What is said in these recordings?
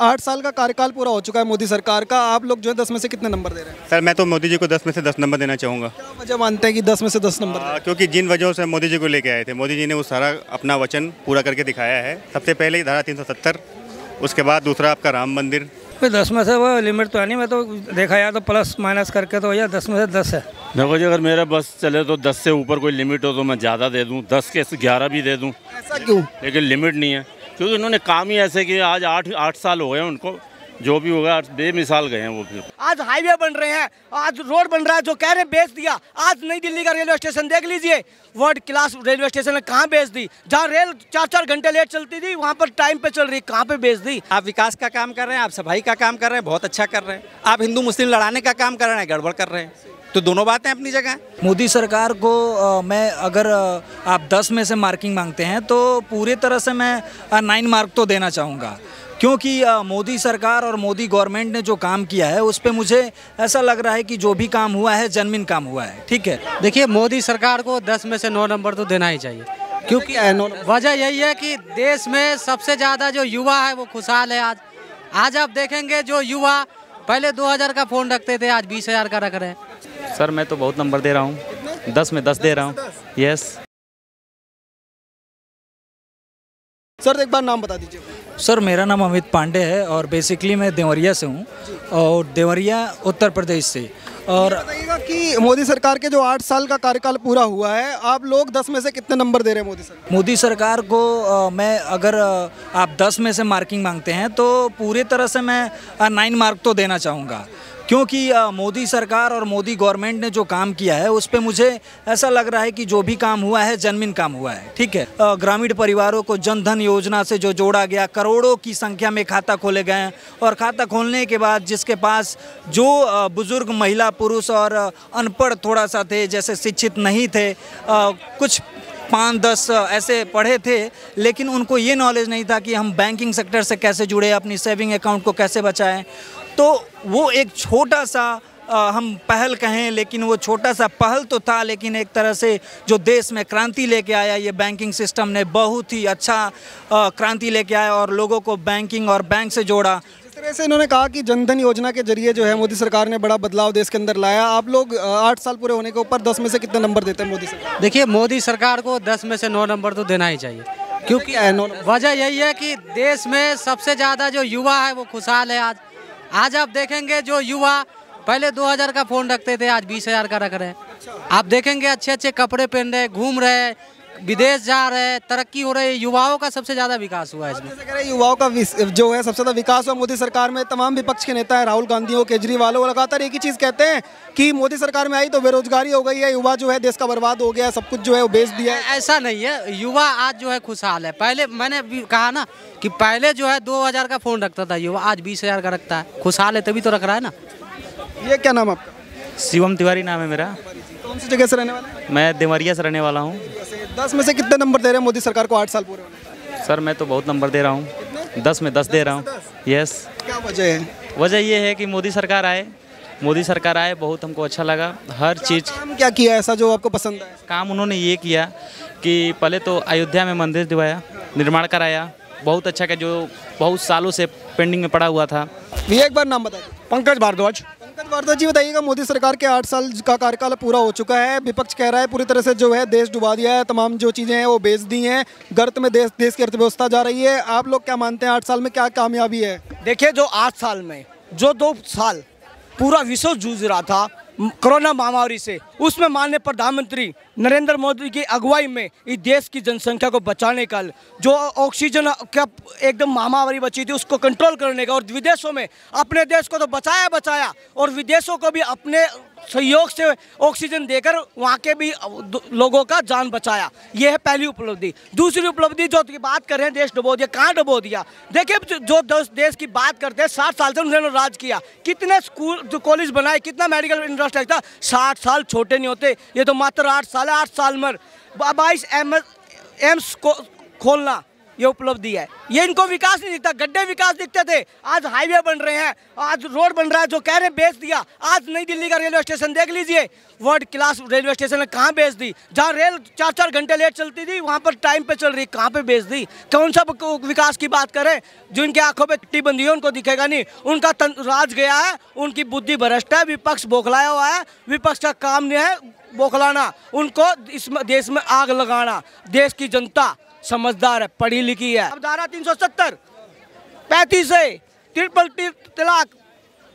8 साल का कार्यकाल पूरा हो चुका है मोदी सरकार का। आप लोग जो है 10 में से कितने नंबर दे रहे हैं? सर मैं तो मोदी जी को 10 में से 10 नंबर देना चाहूँगा। क्या वजह मानते हैं कि 10 में से 10 नंबर दें? क्योंकि जिन वजहों से मोदी जी को लेके आए थे, मोदी जी ने वो सारा अपना वचन पूरा करके दिखाया है। सबसे पहले धारा 370, उसके बाद दूसरा आपका राम मंदिर। 10 में से वो लिमिट तो है नहीं, मैं तो देखा यार तो प्लस माइनस करके तो भैया 10 में से 10 है। देखो जी, अगर मेरा बस चले तो 10 से ऊपर कोई लिमिट हो तो मैं ज़्यादा दे दूँ, 10 के 11 भी दे दूँ। ऐसा क्यों? लेकिन लिमिट नहीं है, क्योंकि उन्होंने काम ही ऐसे किए। आज 8 साल हो गए उनको, जो भी होगा बेमिसाल गए हैं वो। फिर आज हाईवे बन रहे हैं, आज रोड बन रहा है, जो कह रहे हैं बेच दिया। आज नई दिल्ली का रेलवे स्टेशन देख लीजिए, वर्ल्ड क्लास रेलवे स्टेशन है, कहाँ बेच दी? जहाँ रेल 4-4 घंटे लेट चलती थी वहाँ पर टाइम पे चल रही, कहाँ पे बेच दी? आप विकास का काम कर रहे हैं, आप सफाई का काम कर रहे हैं, बहुत अच्छा कर रहे हैं। आप हिंदू मुस्लिम लड़ाने का काम कर रहे हैं, गड़बड़ कर रहे हैं। तो दोनों बातें अपनी जगह। मोदी सरकार को मैं अगर आप 10 में से मार्किंग मांगते हैं तो पूरी तरह से मैं 9 मार्क तो देना चाहूँगा, क्योंकि मोदी सरकार और मोदी गवर्नमेंट ने जो काम किया है उस पे मुझे ऐसा लग रहा है कि जो भी काम हुआ है जेन्युइन काम हुआ है। ठीक है, देखिए मोदी सरकार को 10 में से 9 नंबर तो देना ही चाहिए, क्योंकि वजह यही है कि देश में सबसे ज़्यादा जो युवा है वो खुशहाल है। आज आप देखेंगे जो युवा पहले 2000 का फ़ोन रखते थे, आज 20,000 का रख रहे हैं। सर मैं तो बहुत नंबर दे रहा हूँ, 10 में 10 दे रहा हूँ। यस सर एक बार नाम बता दीजिए। सर मेरा नाम अमित पांडे है और बेसिकली मैं देवरिया से हूँ, और देवरिया उत्तर प्रदेश से। और बताइएगा कि मोदी सरकार के जो 8 साल का कार्यकाल पूरा हुआ है, आप लोग 10 में से कितने नंबर दे रहे हैं मोदी सरकार को मैं अगर आप 10 में से मार्किंग मांगते हैं तो पूरी तरह से मैं 9 मार्क तो देना चाहूँगा, क्योंकि मोदी सरकार और मोदी गवर्नमेंट ने जो काम किया है उस पे मुझे ऐसा लग रहा है कि जो भी काम हुआ है जेन्युइन काम हुआ है। ठीक है, ग्रामीण परिवारों को जन धन योजना से जो जोड़ा गया, करोड़ों की संख्या में खाता खोले गए, और खाता खोलने के बाद जिसके पास जो बुजुर्ग महिला पुरुष और अनपढ़ थोड़ा सा थे, जैसे शिक्षित नहीं थे, कुछ 5-10 ऐसे पढ़े थे, लेकिन उनको ये नॉलेज नहीं था कि हम बैंकिंग सेक्टर से कैसे जुड़े, अपनी सेविंग अकाउंट को कैसे बचाएं। तो वो एक छोटा सा हम पहल कहें, लेकिन वो छोटा सा पहल तो था, लेकिन एक तरह से जो देश में क्रांति लेके आया ये बैंकिंग सिस्टम ने, बहुत ही अच्छा क्रांति लेके आया और लोगों को बैंकिंग और बैंक से जोड़ा। इस तरह से इन्होंने कहा कि जनधन योजना के जरिए जो है मोदी सरकार ने बड़ा बदलाव देश के अंदर लाया। आप लोग 8 साल पूरे होने के ऊपर 10 में से कितने नंबर देते हैं मोदी सरकार? देखिए मोदी सरकार को 10 में से 9 नंबर तो देना ही चाहिए, क्योंकि वजह यही है कि देश में सबसे ज़्यादा जो युवा है वो खुशहाल है। आज आप देखेंगे जो युवा पहले 2000 का फ़ोन रखते थे, आज 20,000 का रख रहे हैं। आप देखेंगे अच्छे अच्छे कपड़े पहन रहे, घूम रहे, विदेश जा रहे हैं, तरक्की हो रही है। युवाओं का सबसे ज़्यादा विकास हुआ है इसमें। जैसे कह रहे हैं युवाओं का जो है सबसे ज़्यादा विकास हुआ मोदी सरकार में। तमाम विपक्ष के नेता है, राहुल गांधी हो, केजरीवाल हो, लगातार एक ही चीज़ कहते हैं कि मोदी सरकार में आई तो बेरोजगारी हो गई है, युवा जो है देश का बर्बाद हो गया, सब कुछ जो है वो बेच दिया है। ऐसा नहीं है, युवा आज जो है खुशहाल है। पहले मैंने भी कहा ना कि पहले जो है 2000 का फ़ोन रखता था युवा, आज 20,000 का रखता है। खुशहाल है तभी तो रख रहा है ना। ये क्या नाम आपका? शिवम तिवारी नाम है मेरा। कौन सी जगह से रहने वाले हैं? मैं देवरिया से रहने वाला हूँ। 10 में से कितने नंबर दे रहे हैं मोदी सरकार को 8 साल पूरे होने? सर मैं तो बहुत नंबर दे रहा हूँ, 10 में 10 दे रहा हूँ। यस। क्या वजह है? वजह ये है कि मोदी सरकार आए, बहुत हमको अच्छा लगा। हर चीज़ काम क्या किया ऐसा जो आपको पसंद है? काम उन्होंने ये किया कि पहले तो अयोध्या में मंदिर दिवाया, निर्माण कराया, बहुत अच्छा का जो बहुत सालों से पेंडिंग में पड़ा हुआ था। ये एक बार नाम बता दीजिए। पंकज भारद्वाज। पंकज भारद्वाज जी बताइएगा, मोदी सरकार के 8 साल का कार्यकाल पूरा हो चुका है, विपक्ष कह रहा है पूरी तरह से जो है देश डुबा दिया है, तमाम जो चीज़ें हैं वो बेच दी हैं, गर्त में देश की अर्थव्यवस्था जा रही है। आप लोग क्या मानते हैं 8 साल में क्या कामयाबी है? देखिए जो 8 साल में जो 2 साल पूरा विश्व जूझ रहा था कोरोना महामारी से, उसमें माननीय प्रधानमंत्री नरेंद्र मोदी की अगुवाई में इस देश की जनसंख्या को बचाने का, जो ऑक्सीजन का एकदम महामारी बची थी उसको कंट्रोल करने का, और विदेशों में अपने देश को तो बचाया और विदेशों को भी अपने सहयोग से ऑक्सीजन देकर वहाँ के भी लोगों का जान बचाया। ये है पहली उपलब्धि। दूसरी उपलब्धि जो की बात कर रहे हैं देश डुबो दिया, कहाँ डुबो दिया? देखिए जो देश की बात करते हैं 60 साल से उन्होंने राज किया, कितने स्कूल जो कॉलेज बनाए, कितना मेडिकल इंडस्ट्री था। 60 साल छोटे नहीं होते, ये तो मात्र 8 साल है। 8 साल में 22 एम्स को खोलना, ये उपलब्धि है। ये इनको विकास नहीं दिखता, गड्ढे विकास दिखते थे, आज हाईवे बन रहे हैं, आज रोड बन रहा है, जो कह रहे हैं बेच दिया। आज नई दिल्ली का रेलवे स्टेशन देख लीजिए, वर्ल्ड क्लास रेलवे स्टेशन है, कहाँ बेच दी? जहाँ रेल 4-4 घंटे लेट चलती थी वहाँ पर टाइम पे चल रही, कहाँ पे बेच दी? कौन सा विकास की बात करें? जो इनके आंखों पे टिट्टी बंदी है उनको दिखेगा नहीं, उनका राज गया है, उनकी बुद्धि भ्रष्ट है, विपक्ष बौखलाया हुआ है, विपक्ष का काम नहीं है बौखलाना, उनको इस देश में आग लगाना। देश की जनता समझदार है, पढ़ी लिखी है। अब धारा 370, 35 है, ट्रिपल तलाक,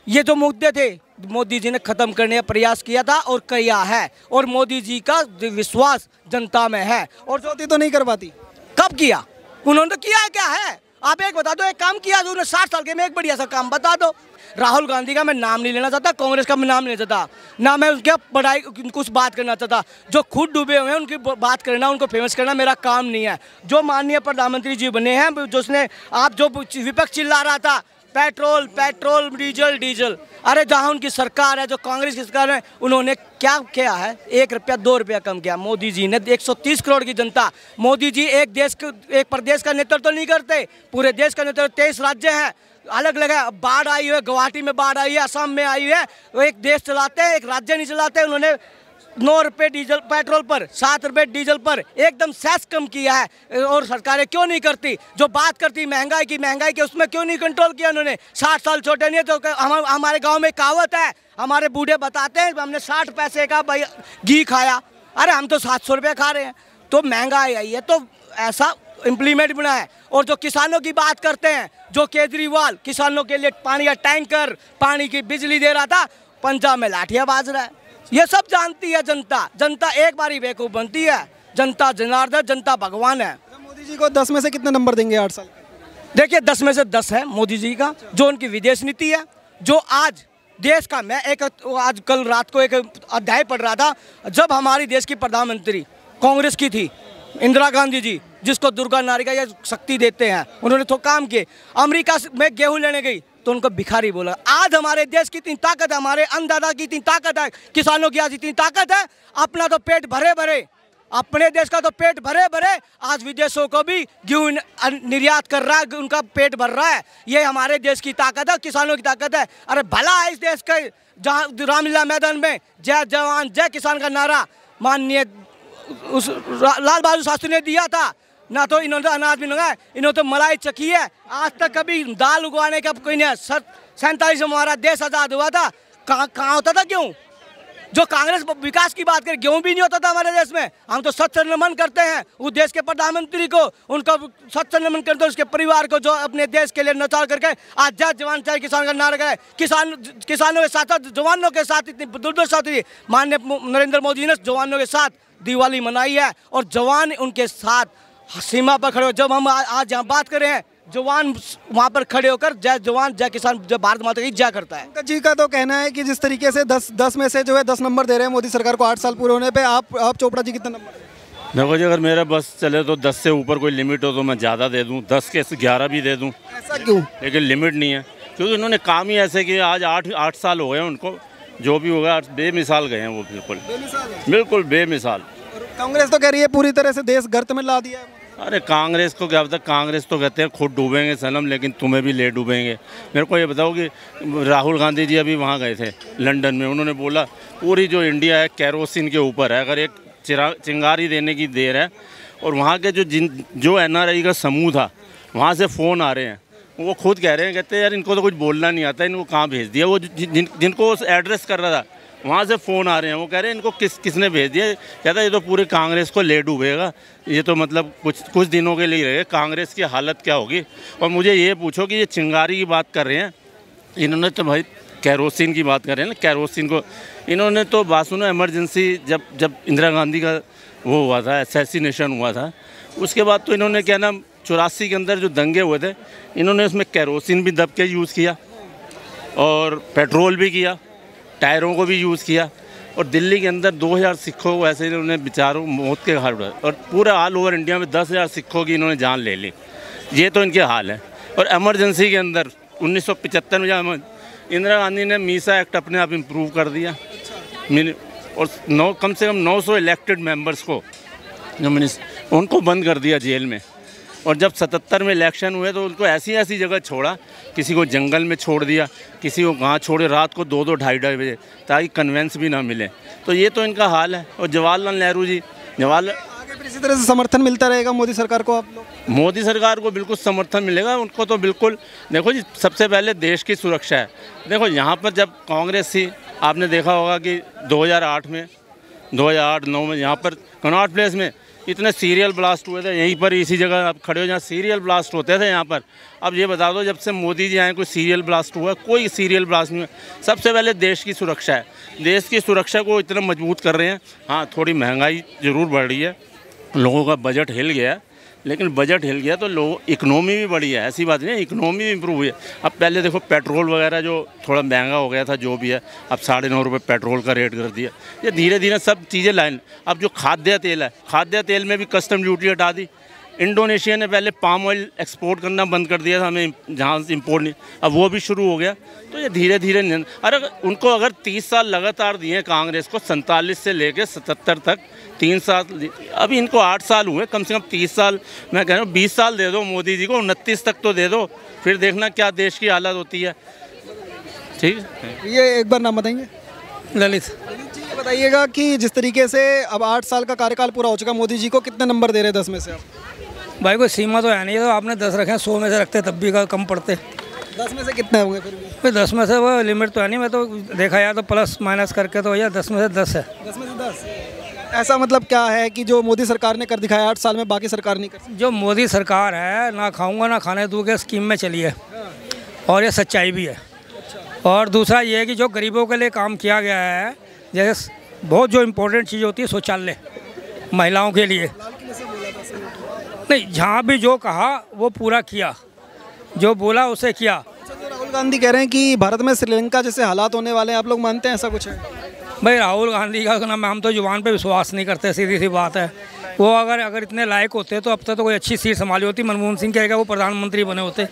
ये जो मुद्दे थे मोदी जी ने खत्म करने का प्रयास किया था और किया है, और मोदी जी का विश्वास जनता में है। और होती तो नहीं कर पाती, कब किया उन्होंने? तो किया है, क्या है? आप एक बता दो, एक काम किया जो 60 साल के में, एक बढ़िया सा काम बता दो। राहुल गांधी का मैं नाम नहीं लेना चाहता, कांग्रेस का मैं नाम नहीं लेना चाहता, ना मैं उनके पढ़ाई कुछ बात करना चाहता। जो खुद डूबे हुए हैं उनकी बात करना, उनको फेमस करना मेरा काम नहीं है। जो माननीय प्रधानमंत्री जी बने हैं, जो उसने आप जो विपक्ष चिल्ला रहा था पेट्रोल पेट्रोल डीजल डीजल, अरे जहाँ उनकी सरकार है, जो कांग्रेस की सरकार है, उन्होंने क्या किया है? 1 रुपया 2 रुपया कम किया। मोदी जी ने 130 करोड़ की जनता, मोदी जी एक प्रदेश का नेतृत्व तो नहीं करते, पूरे देश का नेतृत्व। 23 राज्य हैं, अलग अलग है, बाढ़ आई है, गुवाहाटी में बाढ़ आई है, असम में आई है, वो एक देश चलाते हैं, एक राज्य नहीं चलाते। उन्होंने 9 रुपये डीजल पेट्रोल पर, 7 रुपये डीजल पर एकदम सेस कम किया है। और सरकारें क्यों नहीं करती? जो बात करती महंगाई की, उसमें क्यों नहीं कंट्रोल किया उन्होंने? 60 साल छोटे नहीं तो हमारे गांव में कहावत है, हमारे बूढ़े बताते हैं हमने 60 पैसे का भाई घी खाया, अरे हम तो 700 रुपये खा रहे हैं। तो महंगाई आई है, तो ऐसा इम्प्लीमेंट बना है। और जो किसानों की बात करते हैं, जो केजरीवाल किसानों के लिए पानी का टैंकर, पानी की बिजली दे रहा था, पंजाब में लाठियाँ बाज रहा है। ये सब जानती है जनता, जनता एक बार ही बेवकूफ़ बनती है। जनता जनार्दन, जनता भगवान है। मोदी जी को 10 में से कितने नंबर देंगे 8 साल? देखिए 10 में से 10 है मोदी जी का, जो उनकी विदेश नीति है, जो आज देश का, मैं आज कल रात को एक अध्याय पढ़ रहा था, जब हमारी देश की प्रधानमंत्री कांग्रेस की थी इंदिरा गांधी जी, जिसको दुर्गा नारी का ये शक्ति देते हैं, उन्होंने तो काम किए। अमेरिका में गेहूं लेने गई तो उनको भिखारी बोला। आज हमारे देश की इतनी ताकत है, हमारे अन्नदाता की इतनी ताकत है, किसानों की आज इतनी ताकत है, अपना तो पेट भरे भरे, अपने देश का तो पेट भरे भरे, आज विदेशों को भी गेहूं निर्यात कर रहा है, उनका पेट भर रहा है। ये हमारे देश की ताकत है, किसानों की ताकत है। अरे भला है इस देश का, जहाँ रामलीला मैदान में जय जवान जय किसान का नारा माननीय लाल बहादुर शास्त्री ने दिया था, ना तो इन्होंने अनाज भी मंगाया, इन्होंने तो मलाई चखी है। आज तक कभी दाल उगवाने का कोई नहीं। 47 में हमारा देश आज़ाद हुआ था, कहाँ होता था गेहूँ? जो कांग्रेस विकास की बात करे, गेहूँ भी नहीं होता था हमारे देश में। हम तो सच्चा नमन करते हैं उस देश के प्रधानमंत्री को, उनका सच्चा नमन करते हैं उसके परिवार को, जो अपने देश के लिए नचार करके आज जय जवान जय किसान का नारा है। किसानों के साथ, जवानों के साथ इतनी दुर्दशा थी, माननीय नरेंद्र मोदी ने जवानों के साथ दिवाली मनाई है, और जवान उनके साथ सीमा पर खड़े हो। जब हम आज यहाँ बात कर रहे हैं, जवान वहाँ पर खड़े होकर जय जवान जय किसान जय भारत माता की जय करता है। पंकज जी का तो कहना है कि जिस तरीके से 10 में से जो है 10 नंबर दे रहे हैं मोदी सरकार को 8 साल पूरे होने पे, आप चोपड़ा जी कितना नंबर? देखो जी, अगर मेरा बस चले तो 10 से ऊपर कोई लिमिट हो तो मैं ज़्यादा दे दूँ, 10 के 11 भी दे दूँ। ऐसा क्यों? लेकिन लिमिट नहीं है, क्योंकि उन्होंने काम ही ऐसे किया। आज 8 साल हो गए उनको, जो भी होगा बेमिसाल गए हैं वो, बिल्कुल बेमिसाल। कांग्रेस तो कह रही है पूरी तरह से देश गर्त में ला दिया है। अरे कांग्रेस को क्या पता, कांग्रेस तो कहते हैं खुद डूबेंगे सनम, लेकिन तुम्हें भी ले डूबेंगे। मेरे को ये बताओ कि राहुल गांधी जी अभी वहाँ गए थे लंदन में, उन्होंने बोला पूरी जो इंडिया है कैरोसिन के ऊपर है, अगर एक चिंगारी देने की देर है। और वहाँ के जो NRI का समूह था, वहाँ से फ़ोन आ रहे हैं, वो खुद कह रहे हैं, कहते हैं यार इनको तो कुछ बोलना नहीं आता, इनको कहाँ भेज दिया। वो जिनको एड्रेस कर रहा था वहाँ से फ़ोन आ रहे हैं, वो कह रहे हैं इनको किसने भेज दिया। कहता है ये तो पूरे कांग्रेस को ले डूबेगा, ये तो मतलब कुछ दिनों के लिए रहेगा, कांग्रेस की हालत क्या होगी। और मुझे ये पूछो कि ये चिंगारी की बात कर रहे हैं, इन्होंने तो भाई कैरोसिन की बात कर रहे हैं ना, कैरोसिन को इन्होंने तो बात सुनो, इमरजेंसी जब इंदिरा गांधी का वो हुआ था, असैसिनेशन हुआ था, उसके बाद तो इन्होंने क्या नाम 84 के अंदर जो दंगे हुए थे, इन्होंने उसमें कैरोसिन भी दब के यूज़ किया और पेट्रोल भी किया, टायरों को भी यूज़ किया। और दिल्ली के अंदर 2000 सिखों को ऐसे इन्होंने बेचारों मौत के घाट उड़ाए, और पूरा ऑल ओवर इंडिया में 10,000 सिखों की इन्होंने जान ले ली। ये तो इनके हाल है। और एमरजेंसी के अंदर 1975 में जब इंदिरा गांधी ने मीसा एक्ट अपने आप इम्प्रूव कर दिया, और कम से कम 900 इलेक्टेड मेंबर्स को जो उनको बंद कर दिया जेल में। और जब 77 में इलेक्शन हुए तो उनको ऐसी ऐसी जगह छोड़ा, किसी को जंगल में छोड़ दिया, किसी को कहाँ छोड़े रात को 2-2 ढाई बजे, ताकि कन्वेंस भी ना मिले। तो ये तो इनका हाल है। और जवाहरलाल नेहरू जी आगे फिर इसी तरह से समर्थन मिलता रहेगा मोदी सरकार को? आप लोग मोदी सरकार को बिल्कुल समर्थन मिलेगा, उनको तो बिल्कुल। देखो जी, सबसे पहले देश की सुरक्षा है। देखो यहाँ पर जब कांग्रेस थी, आपने देखा होगा कि 2008-9 में यहाँ पर कनॉट प्लेस में इतने सीरियल ब्लास्ट हुए थे। यहीं पर इसी जगह आप खड़े हो जहाँ सीरियल ब्लास्ट होते थे यहाँ पर। अब ये बता दो, जब से मोदी जी आए कोई सीरियल ब्लास्ट हुआ? कोई सीरियल ब्लास्ट नहीं हुआ। सबसे पहले देश की सुरक्षा है, देश की सुरक्षा को इतना मजबूत कर रहे हैं। हाँ, थोड़ी महंगाई ज़रूर बढ़ रही है, लोगों का बजट हिल गया, लेकिन बजट हिल गया तो इकोनॉमी भी बढ़ी है, ऐसी बात नहीं है, इकोनॉमी भी इम्प्रूव हुई है। अब पहले देखो पेट्रोल वगैरह जो थोड़ा महंगा हो गया था, जो भी है, अब 9.5 रुपये पेट्रोल का रेट कर दिया। ये धीरे धीरे सब चीज़ें लाइन। अब जो खाद्य तेल है, खाद्य तेल में भी कस्टम ड्यूटी हटा दी। इंडोनेशिया ने पहले पाम ऑयल एक्सपोर्ट करना बंद कर दिया था, हमें जहाँ से इम्पोर्ट नहीं, अब वो भी शुरू हो गया। तो ये धीरे धीरे अरे उनको अगर 30 साल लगातार दिए कांग्रेस को, 47 से लेकर 77 तक 3 साल, अभी इनको 8 साल हुए, कम से कम 30 साल, मैं कह रहा हूँ 20 साल दे दो मोदी जी को, 29 तक तो दे दो, फिर देखना क्या देश की हालत होती है। ठीक है, ये एक बार नाम बताएंगे? ललित जी, ये बताइएगा कि जिस तरीके से अब 8 साल का कार्यकाल पूरा हो चुका, मोदी जी को कितने नंबर दे रहे हैं 10 में से? आप भाई कोई सीमा तो है नहीं, तो आपने 10 रखे हैं, 100 में से रखते तब भी कम पड़ते। 10 में से कितने होंगे फिर भी? भाई 10 में से वो लिमिट तो है नहीं, मैं तो देखा यार तो प्लस माइनस करके तो भैया 10 में से 10 है। 10 में से 10? ऐसा मतलब क्या है कि जो मोदी सरकार ने कर दिखाया 8 साल में, बाकी सरकार नहीं कर सकती? जो मोदी सरकार है, ना खाऊंगा ना खाने दूंगा स्कीम में चली है, और ये सच्चाई भी है। और दूसरा ये है कि जो गरीबों के लिए काम किया गया है, जैसे बहुत जो इम्पोर्टेंट चीज़ होती है शौचालय महिलाओं के लिए, नहीं जहाँ भी जो कहा वो पूरा किया, जो बोला उसे किया। राहुल गांधी कह रहे हैं कि भारत में श्रीलंका जैसे हालात होने वाले हैं, आप लोग मानते हैं ऐसा कुछ है? भाई राहुल गांधी का नाम, हम तो जुबान पे विश्वास नहीं करते, सीधी सी बात है। वो अगर इतने लायक होते तो अब तक तो कोई अच्छी सीट संभाली होती, मनमोहन सिंह कहेगा वो प्रधानमंत्री बने होते।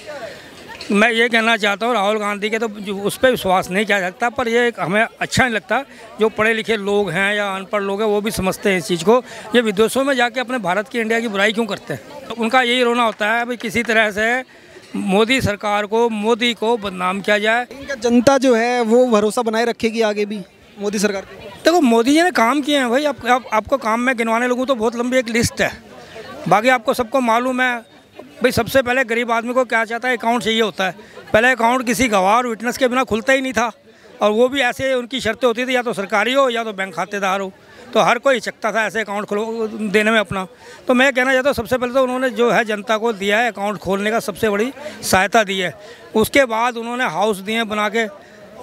मैं ये कहना चाहता हूँ राहुल गांधी के तो उस पर विश्वास नहीं किया सकता, पर ये हमें अच्छा नहीं लगता जो पढ़े लिखे लोग हैं या अनपढ़ लोग हैं वो भी समझते हैं इस चीज़ को। ये विदेशों में जाके अपने भारत की, इंडिया की बुराई क्यों करते हैं? तो उनका यही रोना होता है भाई किसी तरह से मोदी सरकार को, मोदी को बदनाम किया जाए। इनका जनता जो है वो भरोसा बनाए रखेगी आगे भी मोदी सरकार को? देखो मोदी जी ने काम किए हैं भाई, आपको काम में गिनवाने लगूँ तो बहुत लंबी एक लिस्ट है, बाकी आपको सबको मालूम है। भाई सबसे पहले गरीब आदमी को क्या चाहता है, अकाउंट चाहिए होता है। पहले अकाउंट किसी गवाह और विटनेस के बिना खुलता ही नहीं था, और वो भी ऐसे उनकी शर्तें होती थी, या तो सरकारी हो या तो बैंक खातेदार हो, तो हर कोई हिचकता था ऐसे अकाउंट खोलो देने में अपना। तो मैं कहना चाहता हूँ सबसे पहले तो उन्होंने जो है जनता को दिया है अकाउंट खोलने का, सबसे बड़ी सहायता दी है। उसके बाद उन्होंने हाउस दिए बना के,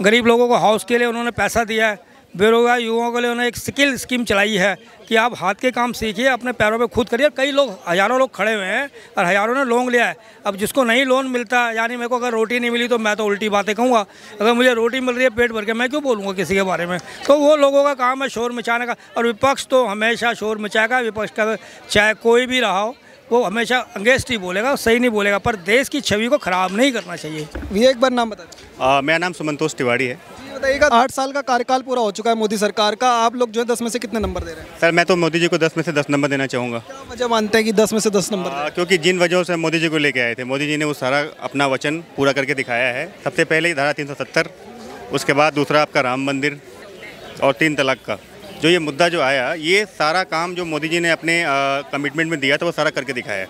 गरीब लोगों को हाउस के लिए उन्होंने पैसा दिया है। बेरोजगार युवाओं के लिए उन्होंने एक स्किल स्कीम चलाई है कि आप हाथ के काम सीखिए, अपने पैरों पे खुद करिए। कई लोग, हज़ारों लोग खड़े हुए हैं और हज़ारों ने लोन लिया है। अब जिसको नहीं लोन मिलता, यानी मेरे को अगर रोटी नहीं मिली तो मैं तो उल्टी बातें कहूँगा, अगर मुझे रोटी मिल रही है पेट भर के, मैं क्यों बोलूँगा किसी के बारे में? तो वो लोगों का काम है शोर मचाने का, और विपक्ष तो हमेशा शोर मचाएगा। विपक्ष का चाहे कोई भी रहा हो, वो हमेशा अगेंस्ट ही बोलेगा, सही नहीं बोलेगा, पर देश की छवि को ख़राब नहीं करना चाहिए। ये एक बार नाम बता। मेरा नाम सुमंतोष तिवारी है। बताइएगा 8 साल का कार्यकाल पूरा हो चुका है मोदी सरकार का, आप लोग जो है 10 में से कितने नंबर दे रहे हैं? सर मैं तो मोदी जी को 10 में से 10 नंबर देना चाहूँगा। क्या वजह मानते हैं कि 10 में से 10 नंबर? क्योंकि जिन वजहों से मोदी जी को लेके आए थे, मोदी जी ने वो सारा अपना वचन पूरा करके दिखाया है। सबसे पहले धारा 370, उसके बाद दूसरा आपका राम मंदिर, और 3 तलाक का जो ये मुद्दा जो आया, ये सारा काम जो मोदी जी ने अपने कमिटमेंट में दिया था वो सारा करके दिखाया है।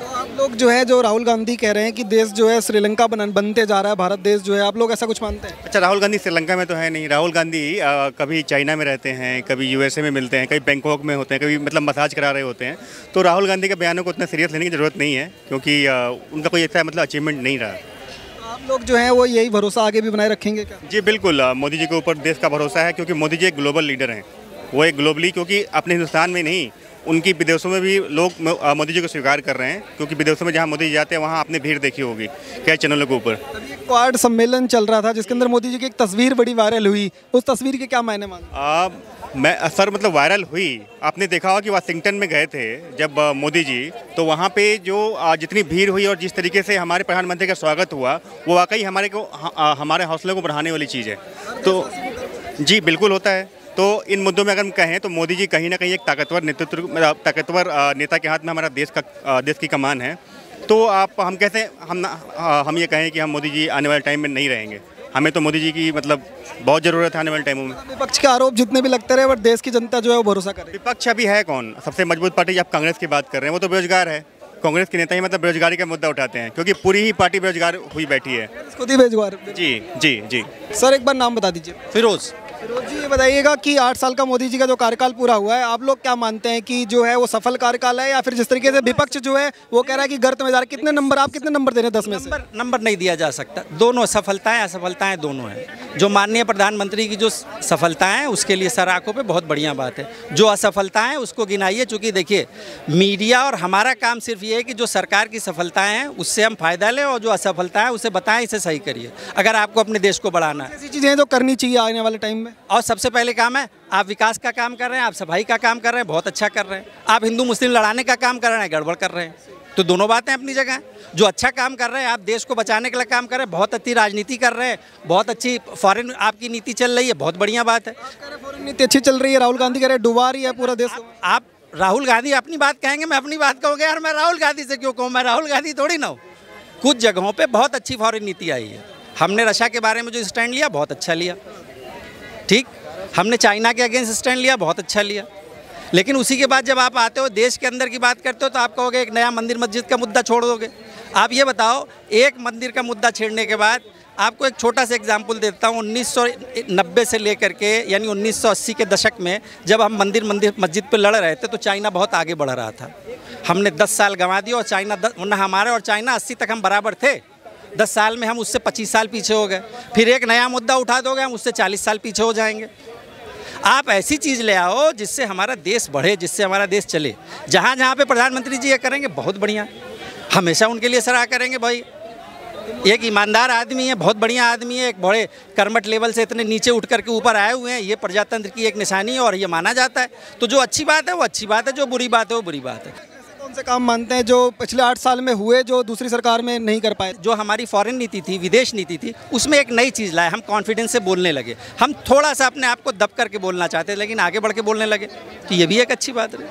तो आप लोग जो है, जो राहुल गांधी कह रहे हैं कि देश जो है श्रीलंका बनते जा रहा है, भारत देश जो है, आप लोग ऐसा कुछ मानते हैं? अच्छा, राहुल गांधी श्रीलंका में तो है नहीं। राहुल गांधी कभी चाइना में रहते हैं, कभी यूएसए में मिलते हैं, कभी बैंकॉक में होते हैं, कभी मतलब मसाज करा रहे होते हैं। तो राहुल गांधी के बयानों को उतना सीरियस लेने की ज़रूरत नहीं है, क्योंकि उनका कोई ऐसा मतलब अचीवमेंट नहीं रहा। आप लोग जो है वो यही भरोसा आगे भी बनाए रखेंगे क्या? जी बिल्कुल, मोदी जी के ऊपर देश का भरोसा है, क्योंकि मोदी जी एक ग्लोबल लीडर हैं। वो एक ग्लोबली, क्योंकि अपने हिंदुस्तान में नहीं, उनकी विदेशों में भी लोग मोदी जी को स्वीकार कर रहे हैं, क्योंकि विदेशों में जहां मोदी जी जाते हैं वहां आपने भीड़ देखी होगी कई चैनलों के ऊपर। अभी एक क्वाड सम्मेलन चल रहा था जिसके अंदर मोदी जी की एक तस्वीर बड़ी वायरल हुई, उस तस्वीर के क्या मायने मानते? मैं सर मतलब वायरल हुई, आपने देखा होगा कि वाशिंगटन में गए थे जब मोदी जी, तो वहाँ पे जो जितनी भीड़ हुई और जिस तरीके से हमारे प्रधानमंत्री का स्वागत हुआ, वो वाकई हमारे हौसले को बढ़ाने वाली चीज़ है। तो जी बिल्कुल होता है। तो इन मुद्दों में अगर हम कहें तो मोदी जी कहीं ना कहीं एक ताकतवर नेता के हाथ में हमारा देश की कमान है, तो आप हम कैसे हम ये कहें कि हम मोदी जी आने वाले टाइम में नहीं रहेंगे। हमें तो मोदी जी की मतलब बहुत ज़रूरत है आने वाले टाइमों में। विपक्ष के आरोप जितने भी लगते रहे बट देश की जनता जो है वो भरोसा करे। विपक्ष अभी है कौन? सबसे मजबूत पार्टी आप कांग्रेस की बात कर रहे हैं, वो तो बेरोजगार है। कांग्रेस के नेता ही मतलब बेरोजगारी का मुद्दा उठाते हैं, क्योंकि पूरी ही पार्टी बेरोजगार हुई बैठी है। खुद ही बेरोजगार। जी जी जी। सर एक बार नाम बता दीजिए। फिरोज। फिरोज जी, ये बताइएगा कि 8 साल का मोदी जी का जो कार्यकाल पूरा हुआ है, आप लोग क्या मानते हैं कि जो है वो सफल कार्यकाल है, या फिर जिस तरीके से विपक्ष जो है वो कह रहा है कि गर्त में जा रहा है? कितने नंबर, आप कितने नंबर दे रहे हैं 10 में से? नंबर नहीं दिया जा सकता, दोनों सफलताएं असफलताएं दोनों हैं। जो माननीय प्रधानमंत्री की जो सफलताएं हैं उसके लिए सर आंखों पे बहुत बढ़िया बात है। जो असफलताएं उसको गिनाइए, चूँकि देखिए मीडिया और हमारा काम सिर्फ ये है कि जो सरकार की सफलताएं हैं उससे हम फायदा लें, और जो असफलताएं उसे बताएं, इसे सही करिए अगर आपको अपने देश को बढ़ाना है। ऐसी चीज़ें हैं जो करनी चाहिए आने वाले टाइम में। और सबसे पहले काम है, आप विकास का काम कर रहे हैं, आप सफाई का काम कर रहे हैं, बहुत अच्छा कर रहे हैं। आप हिंदू मुस्लिम लड़ाने का काम कर रहे हैं, गड़बड़ कर रहे हैं। तो दोनों बातें अपनी जगह हैं। जो अच्छा काम कर रहे हैं, आप देश को बचाने के लिए काम कर रहे हैं, बहुत अच्छी राजनीति कर रहे हैं, बहुत अच्छी फॉरेन आपकी नीति चल रही है, बहुत बढ़िया बात है। फॉरेन नीति अच्छी चल रही है, राहुल गांधी कह रहे हैं डुबा रही है पूरा देश। आप राहुल गांधी अपनी बात कहेंगे, मैं अपनी बात कहूँगा। यार मैं राहुल गांधी से क्यों कहूँ? मैं राहुल गांधी थोड़ी ना हूँ। कुछ जगहों पर बहुत अच्छी फॉरेन नीति आई है। हमने रशिया के बारे में जो स्टैंड लिया बहुत अच्छा लिया, ठीक। हमने चाइना के अगेंस्ट स्टैंड लिया, बहुत अच्छा लिया। लेकिन उसी के बाद जब आप आते हो देश के अंदर की बात करते हो तो आप कहोगे एक नया मंदिर मस्जिद का मुद्दा छोड़ दोगे। आप ये बताओ, एक मंदिर का मुद्दा छेड़ने के बाद आपको एक छोटा सा एग्जाम्पल देता हूँ। 1990 से लेकर के यानी 1980 के दशक में जब हम मंदिर मस्जिद पे लड़ रहे थे तो चाइना बहुत आगे बढ़ रहा था। हमने 10 साल गंवा दिया और चाइना हमारे और चाइना 80 तक हम बराबर थे। 10 साल में हम उससे 25 साल पीछे हो गए। फिर एक नया मुद्दा उठा दोगे, हम उससे 40 साल पीछे हो जाएंगे। आप ऐसी चीज़ ले आओ जिससे हमारा देश बढ़े, जिससे हमारा देश चले। जहाँ जहाँ पे प्रधानमंत्री जी ये करेंगे बहुत बढ़िया, हमेशा उनके लिए सराह करेंगे। भाई एक ईमानदार आदमी है, बहुत बढ़िया आदमी है, एक बड़े कर्मठ लेवल से इतने नीचे उठ करके ऊपर आए हुए हैं, ये प्रजातंत्र की एक निशानी है और ये माना जाता है। तो जो अच्छी बात है वो अच्छी बात है, जो बुरी बात है वो बुरी बात है। कौन से काम मानते हैं जो पिछले 8 साल में हुए जो दूसरी सरकार में नहीं कर पाए? जो हमारी फॉरेन नीति थी, विदेश नीति थी, उसमें एक नई चीज़ लाए। हम कॉन्फिडेंस से बोलने लगे। हम थोड़ा सा अपने आप को दब करके बोलना चाहते थे लेकिन आगे बढ़ के बोलने लगे, तो ये भी एक अच्छी बात है।